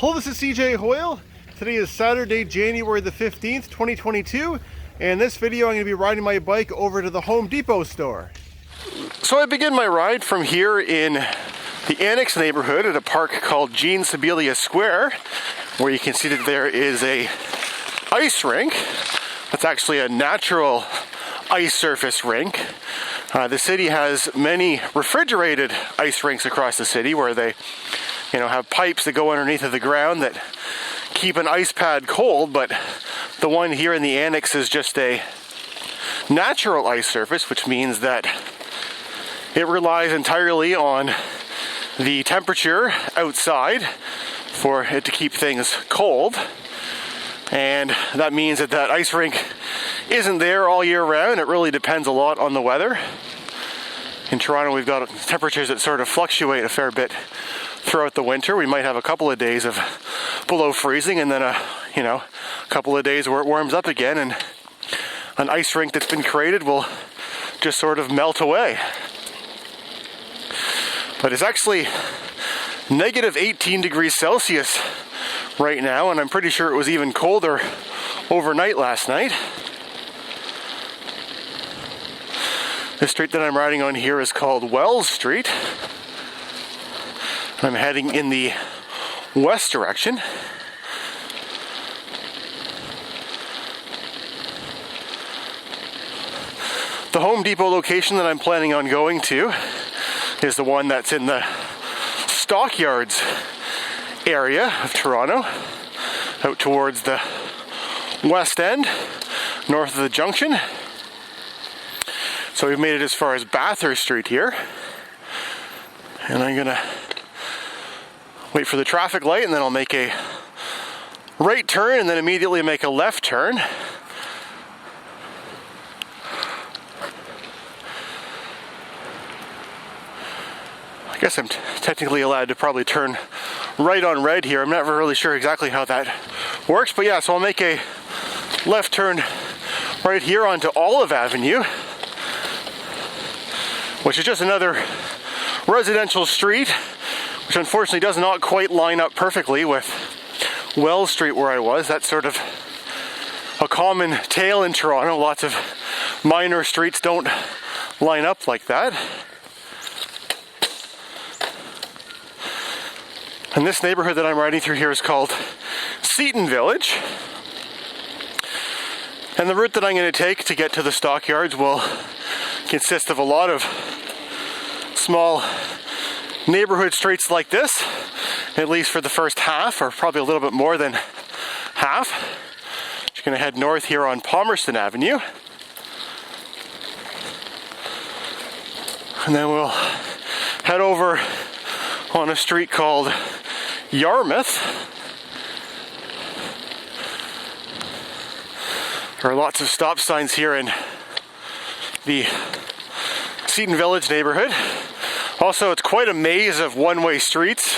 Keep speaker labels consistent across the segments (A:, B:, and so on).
A: Hello, this is cjhoyle. Today is Saturday, January the 15th, 2022, and in this video I'm going to be riding my bike over to the Home Depot store. So I begin my ride from here in the Annex neighborhood at a park called Jean Sibelius Square, where you can see that there is a ice rink. That's actually a natural ice surface rink. The city has many refrigerated ice rinks across the city where they have pipes that go underneath of the ground that keep an ice pad cold, but the one here in the Annex is just a natural ice surface, which means that it relies entirely on the temperature outside for it to keep things cold. And that means that that ice rink isn't there all year round. It really depends a lot on the weather. In Toronto, we've got temperatures that sort of fluctuate a fair bit throughout the winter. We might have a couple of days of below freezing, and then a couple of days where it warms up again, and an ice rink that's been created will just sort of melt away. But it's actually negative 18 degrees Celsius right now, and I'm pretty sure it was even colder overnight last night. The street that I'm riding on here is called Wells Street. I'm heading in the west direction. The Home Depot location that I'm planning on going to is the one that's in the Stockyards area of Toronto, out towards the west end, north of the junction. So we've made it as far as Bathurst Street here, and I'm gonna wait for the traffic light, and then I'll make a right turn and then immediately make a left turn. I guess I'm technically allowed to probably turn right on red here. I'm never really sure exactly how that works, but yeah, so I'll make a left turn right here onto Olive Avenue, which is just another residential street, which unfortunately does not quite line up perfectly with Wells Street where I was. That's sort of a common tale in Toronto. Lots of minor streets don't line up like that. And this neighborhood that I'm riding through here is called Seton Village. And the route that I'm going to take to get to the Stockyards will consist of a lot of small neighborhood streets like this, at least for the first half, or probably a little bit more than half. Just going to head north here on Palmerston Avenue. And then we'll head over on a street called Yarmouth. There are lots of stop signs here in the Seton Village neighborhood. Also, it's quite a maze of one-way streets,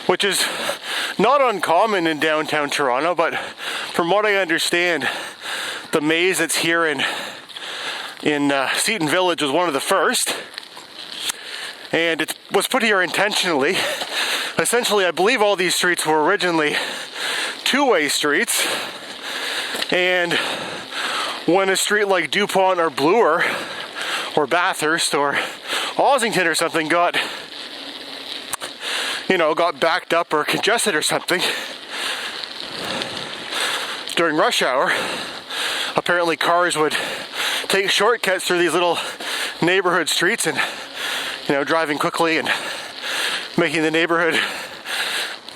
A: which is not uncommon in downtown Toronto, but from what I understand, the maze that's here in Seton Village was one of the first, and it was put here intentionally. Essentially, I believe all these streets were originally two-way streets, and when a street like Dupont or Bloor or Bathurst or Ossington or something got backed up or congested or something during rush hour, apparently cars would take shortcuts through these little neighborhood streets and driving quickly and making the neighborhood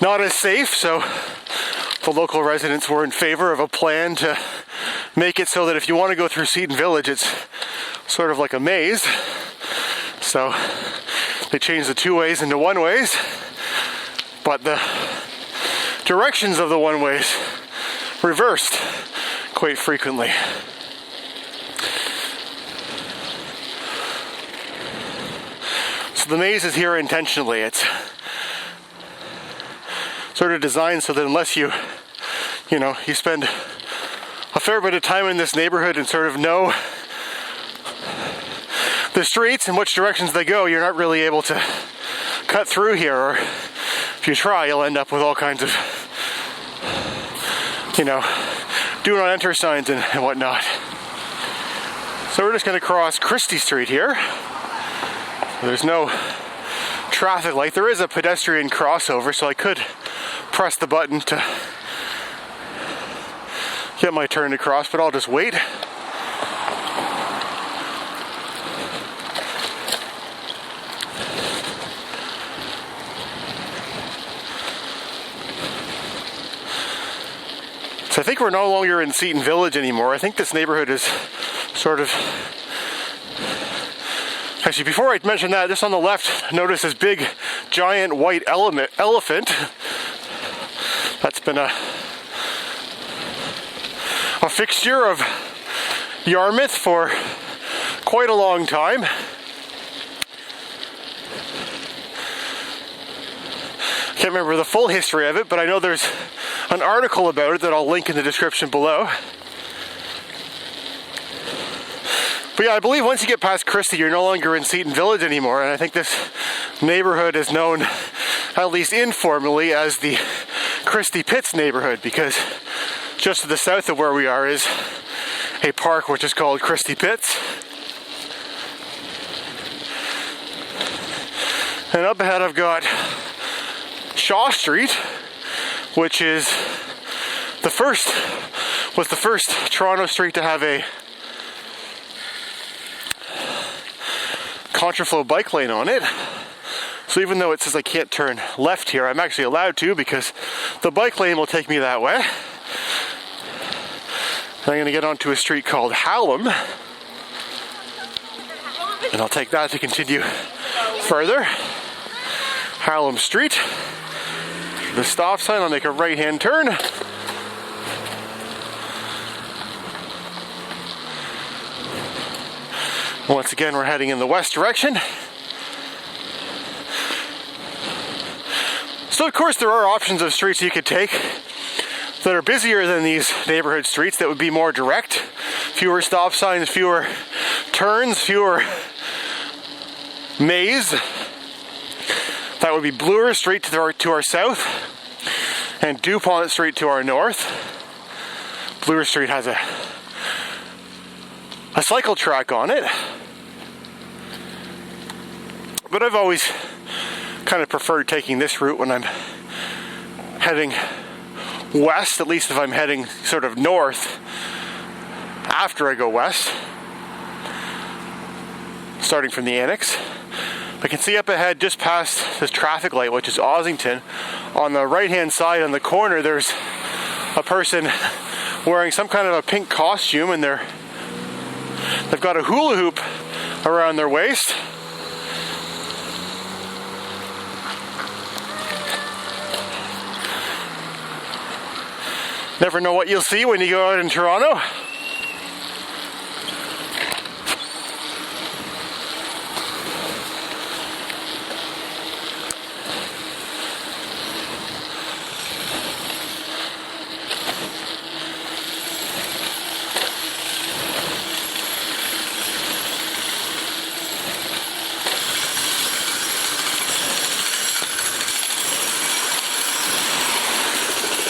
A: not as safe. So the local residents were in favor of a plan to make it so that if you want to go through Seton Village, it's sort of like a maze. So they changed the two-ways into one-ways, but the directions of the one-ways reversed quite frequently. So the maze is here intentionally. It's sort of designed so that unless you spend a fair bit of time in this neighborhood and sort of know the streets and which directions they go, you're not really able to cut through here or if you try, you'll end up with all kinds of, you know, do not enter signs and whatnot. So we're just going to cross Christie Street here. There's no traffic light. There is a pedestrian crossover, so I could press the button to get my turn to cross, but I'll just wait. So I think we're no longer in Seton Village anymore. I think this neighborhood is sort of... Actually, before I mention that, just on the left, notice this big, giant white elephant. That's been a fixture of Yarmouth for quite a long time. Can't remember the full history of it, but I know there's an article about it that I'll link in the description below. But yeah, I believe once you get past Christie, you're no longer in Seton Village anymore, and I think this neighborhood is known, at least informally, as the Christie Pits neighborhood, because just to the south of where we are is a park which is called Christie Pits. And up ahead I've got Shaw Street, which is the first Toronto street to have a contraflow bike lane on it. So even though it says I can't turn left here, I'm actually allowed to because the bike lane will take me that way. And I'm going to get onto a street called Hallam, and I'll take that to continue further. Hallam Street. The stop sign, I'll make a right-hand turn. Once again, we're heading in the west direction. So of course there are options of streets you could take that are busier than these neighborhood streets that would be more direct. Fewer stop signs, fewer turns, fewer maze. That would be Bloor Street to our south and Dupont Street to our north. Bloor Street has a cycle track on it. But I've always kind of preferred taking this route when I'm heading west, at least if I'm heading sort of north after I go west, starting from the Annex. I can see up ahead just past this traffic light, which is Ossington. On the right hand side on the corner there's a person wearing some kind of a pink costume, and they've got a hula hoop around their waist. Never know what you'll see when you go out in Toronto.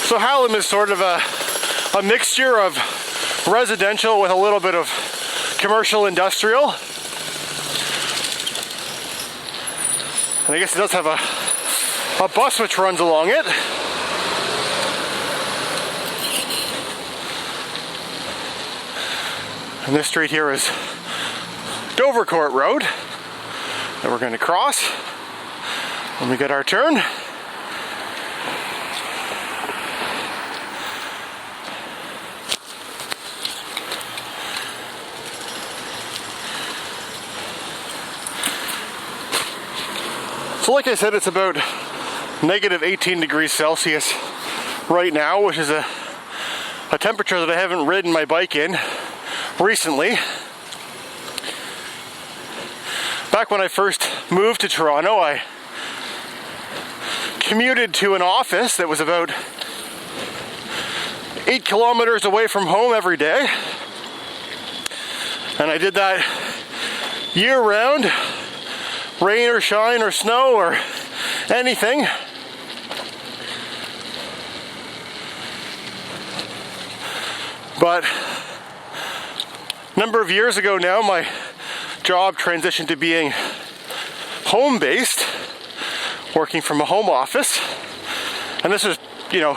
A: So Hallam is sort of a mixture of residential with a little bit of commercial industrial. And I guess it does have a bus which runs along it. And this street here is Dovercourt Road that we're going to cross when we get our turn. So like I said, it's about negative 18 degrees Celsius right now, which is a temperature that I haven't ridden my bike in recently. Back when I first moved to Toronto, I commuted to an office that was about 8 kilometers away from home every day. And I did that year round, rain or shine or snow or anything. But a number of years ago now, my job transitioned to being home-based, working from a home office. And this was, you know,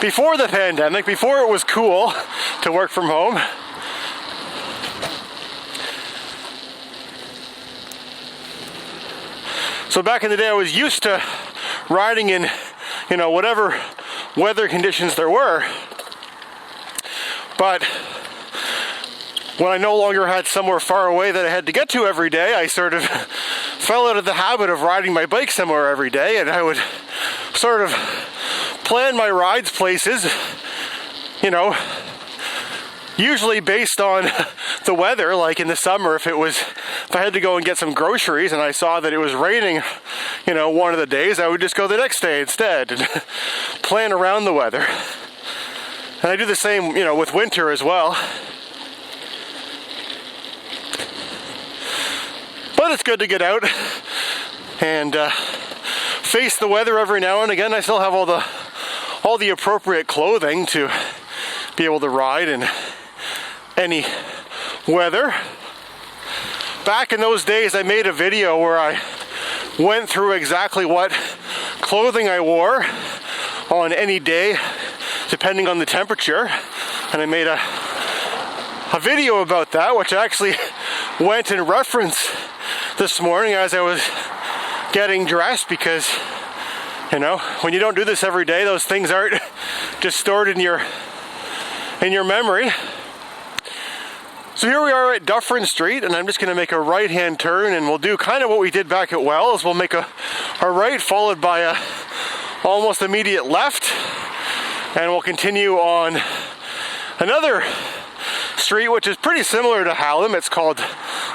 A: before the pandemic, before it was cool to work from home. So back in the day, I was used to riding in, you know, whatever weather conditions there were. But when I no longer had somewhere far away that I had to get to every day, I sort of fell out of the habit of riding my bike somewhere every day, and I would sort of plan my rides places, you know, usually based on the weather. Like in the summer, if I had to go and get some groceries and I saw that it was raining, you know, one of the days, I would just go the next day instead and plan around the weather. And I do the same, you know, with winter as well. But it's good to get out and face the weather every now and again. I still have all the appropriate clothing to be able to ride in any weather. Back in those days, I made a video where I went through exactly what clothing I wore on any day, depending on the temperature. And I made a video about that, which I actually went in reference this morning as I was getting dressed, because, you know, when you don't do this every day, those things aren't just stored in your memory. So here we are at Dufferin Street, and I'm just going to make a right-hand turn, and we'll do kind of what we did back at Wells. We'll make a right followed by a almost immediate left, and we'll continue on another street which is pretty similar to Hallam. It's called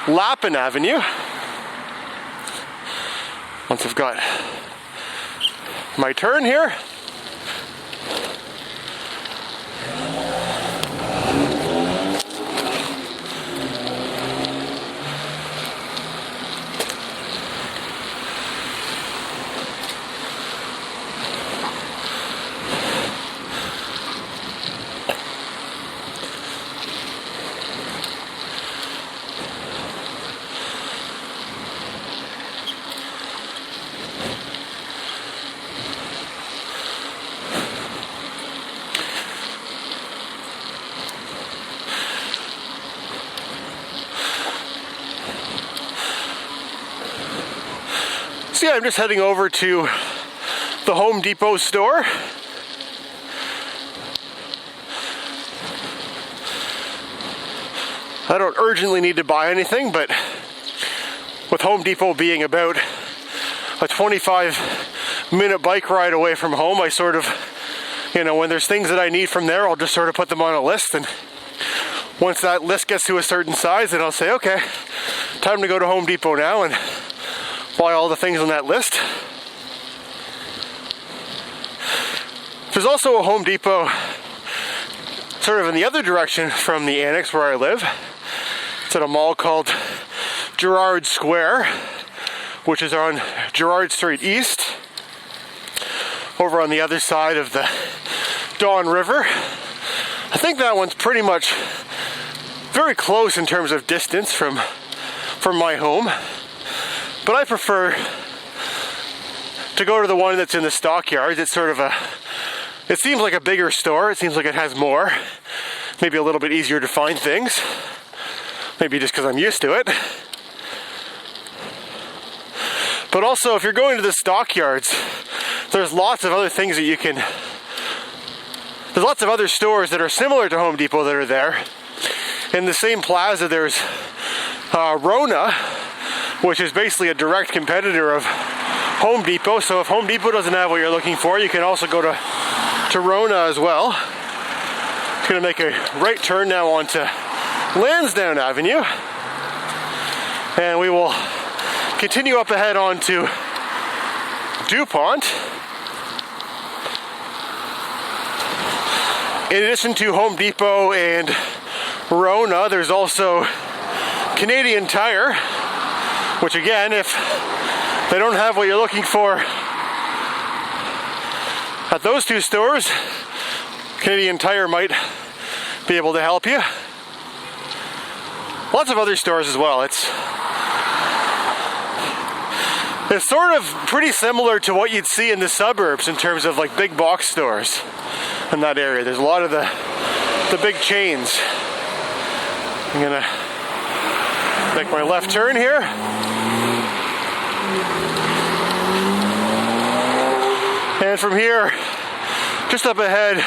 A: Lappin Avenue. Once I've got my turn here, so yeah, I'm just heading over to the Home Depot store. I don't urgently need to buy anything, but with Home Depot being about a 25-minute bike ride away from home, I sort of, you know, when there's things that I need from there, I'll just sort of put them on a list, and once that list gets to a certain size, then I'll say, okay, time to go to Home Depot now and buy all the things on that list. There's also a Home Depot sort of in the other direction from the Annex where I live. It's at a mall called Gerrard Square, which is on Gerrard Street East, over on the other side of the Don River. I think that one's pretty much very close in terms of distance from my home. But I prefer to go to the one that's in the Stockyards. It's sort of it seems like a bigger store. It seems like it has more. Maybe a little bit easier to find things. Maybe just because I'm used to it. But also, if you're going to the Stockyards, there's lots of other things that you can... There's lots of other stores that are similar to Home Depot that are there. In the same plaza, there's Rona, which is basically a direct competitor of Home Depot. So if Home Depot doesn't have what you're looking for, you can also go to Rona as well. It's going to make a right turn now onto Lansdowne Avenue. And we will continue up ahead onto Dupont. In addition to Home Depot and Rona, there's also Canadian Tire, which again, if they don't have what you're looking for at those two stores, Canadian Tire might be able to help you. Lots of other stores as well. It's sort of pretty similar to what you'd see in the suburbs in terms of like big box stores in that area. There's a lot of the big chains. I'm gonna make my left turn here. And from here, just up ahead,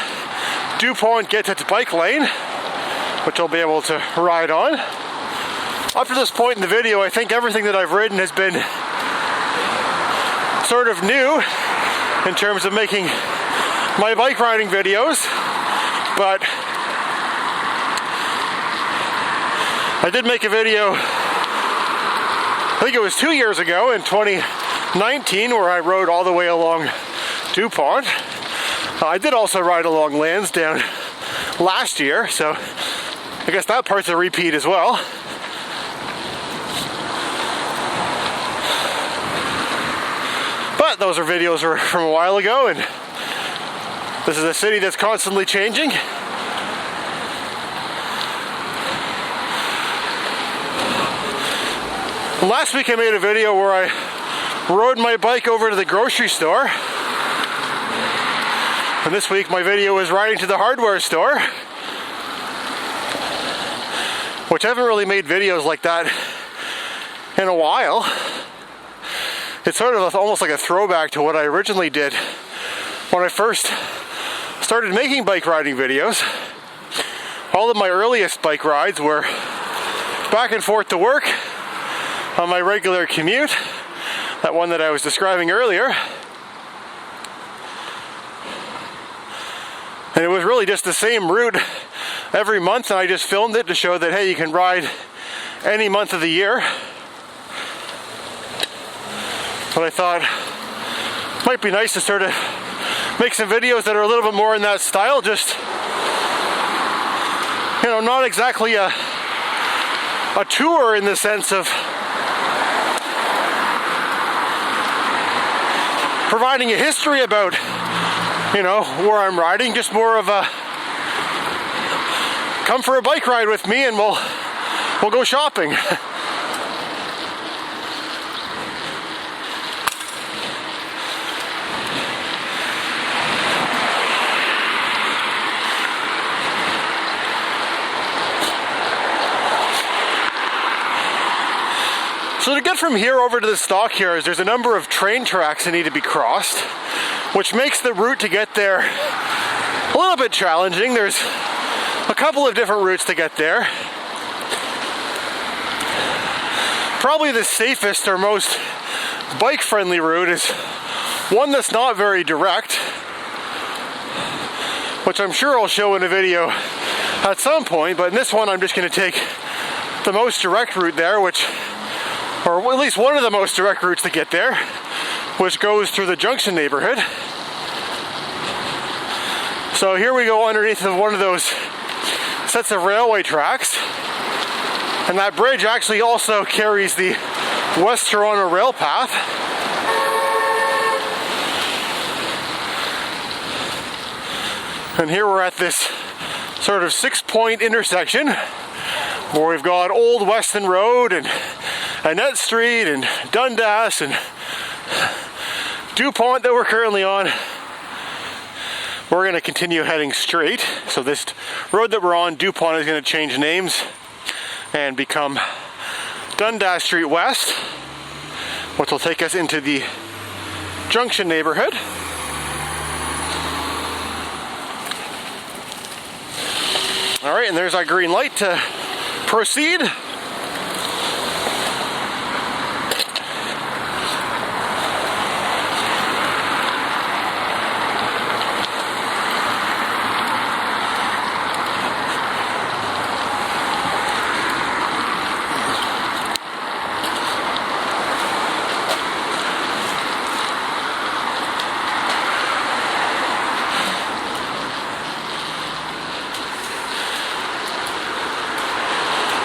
A: Dupont gets its bike lane, which I'll be able to ride on. Up to this point in the video, I think everything that I've ridden has been sort of new in terms of making my bike riding videos, but I did make a video, I think it was 2 years ago in 2019, where I rode all the way along Dupont. I did also ride along Lansdowne last year, so I guess that part's a repeat as well. But those are videos from a while ago, and this is a city that's constantly changing. Last week I made a video where I rode my bike over to the grocery store. And this week my video is riding to the hardware store, which I haven't really made videos like that in a while. It's sort of almost like a throwback to what I originally did when I first started making bike riding videos. All of my earliest bike rides were back and forth to work on my regular commute, that one that I was describing earlier. And it was really just the same route every month, and I just filmed it to show that, hey, you can ride any month of the year. But I thought it might be nice to sort of make some videos that are a little bit more in that style, just, you know, not exactly a tour in the sense of providing a history about, you know, where I'm riding, just more of a come for a bike ride with me and we'll go shopping. So to get from here over to the Stockyards, there's a number of train tracks that need to be crossed, which makes the route to get there a little bit challenging. There's a couple of different routes to get there. Probably the safest or most bike-friendly route is one that's not very direct, which I'm sure I'll show in a video at some point, but in this one I'm just going to take the most direct route there, or at least one of the most direct routes to get there, which goes through the Junction neighborhood. So here we go underneath of one of those sets of railway tracks, and that bridge actually also carries the West Toronto rail path. And here we're at this sort of 6-point intersection where we've got Old Weston Road and Annette Street and Dundas and Dupont that we're currently on. We're going to continue heading straight. So this road that we're on, Dupont, is going to change names and become Dundas Street West, which will take us into the Junction neighborhood. All right, and there's our green light to proceed.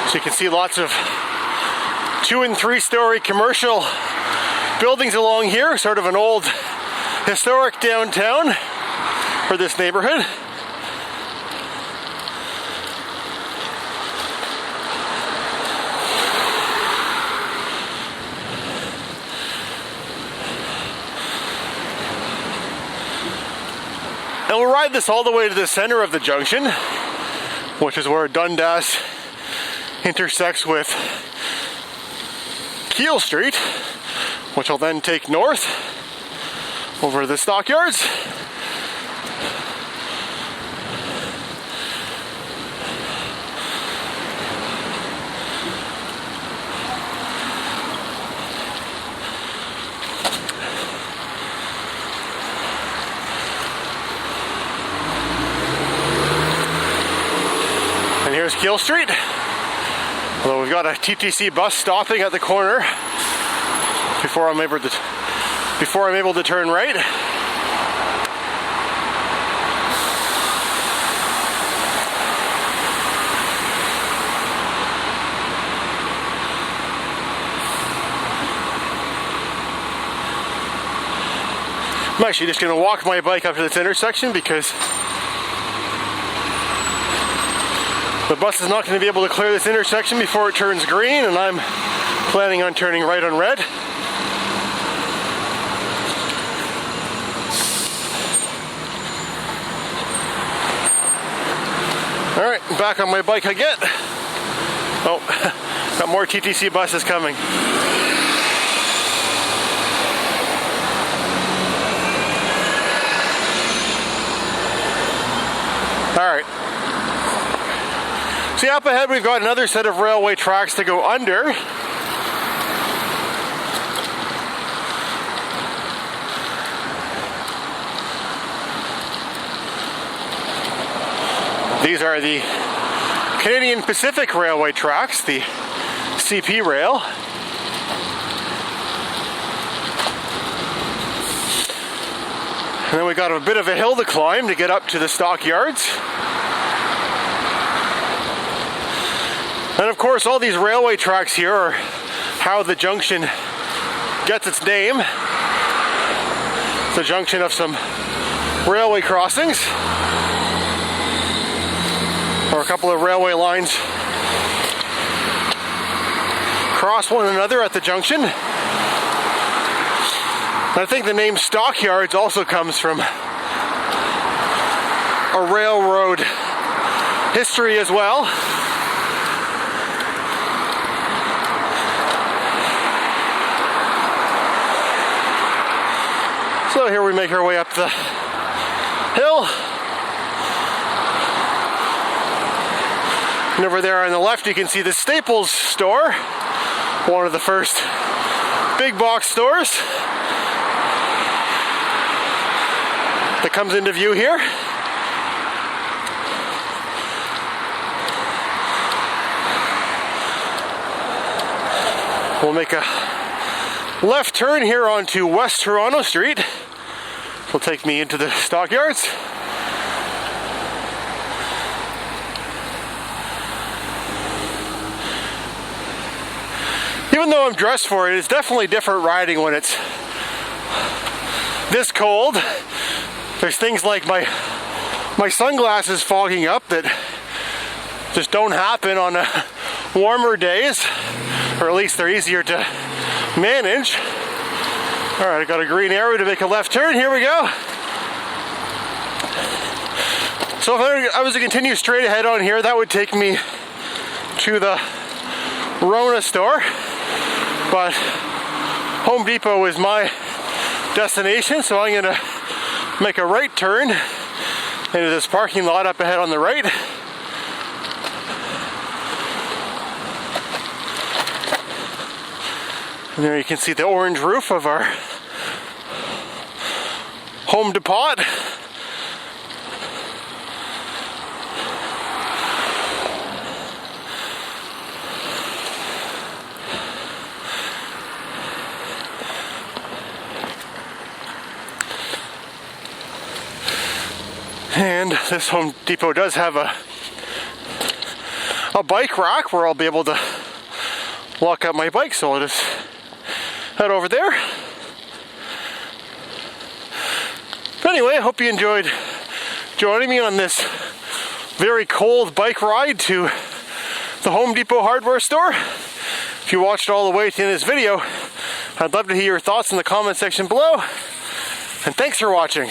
A: So you can see lots of 2- and 3-story commercial buildings along here, sort of an old historic downtown for this neighborhood. And we'll ride this all the way to the center of the junction, which is where Dundas intersects with Keele Street, which will then take north over the Stockyards. And here's Keele Street. Although we've got a TTC bus stopping at the corner before I'm able to turn right. I'm actually just going to walk my bike up to this intersection because the bus is not going to be able to clear this intersection before it turns green, and I'm planning on turning right on red. Alright, back on my bike I get. Oh, got more TTC buses coming. Alright. See, up ahead we've got another set of railway tracks to go under. These are the Canadian Pacific Railway tracks, the CP rail. And then we got a bit of a hill to climb to get up to the Stockyards. And of course, all these railway tracks here are how the junction gets its name. It's a junction of some railway crossings, or a couple of railway lines cross one another at the junction. I think the name Stockyards also comes from a railroad history as well. So here we make our way up the hill. And over there on the left you can see the Staples store, one of the first big box stores that comes into view here. We'll make a left turn here onto West Toronto Street. Will take me into the Stockyards. Even though I'm dressed for it, it's definitely different riding when it's this cold. There's things like my sunglasses fogging up that just don't happen on warmer days, or at least they're easier to manage. Alright, I got a green arrow to make a left turn. Here we go. So if I was to continue straight ahead on here, that would take me to the Rona store. But Home Depot is my destination, so I'm going to make a right turn into this parking lot up ahead on the right. And there you can see the orange roof of our Home Depot. And this Home Depot does have a bike rack where I'll be able to lock up my bike, so I'll just head over there. But anyway, I hope you enjoyed joining me on this very cold bike ride to the Home Depot hardware store. If you watched all the way to the end of this video, I'd love to hear your thoughts in the comment section below. And thanks for watching.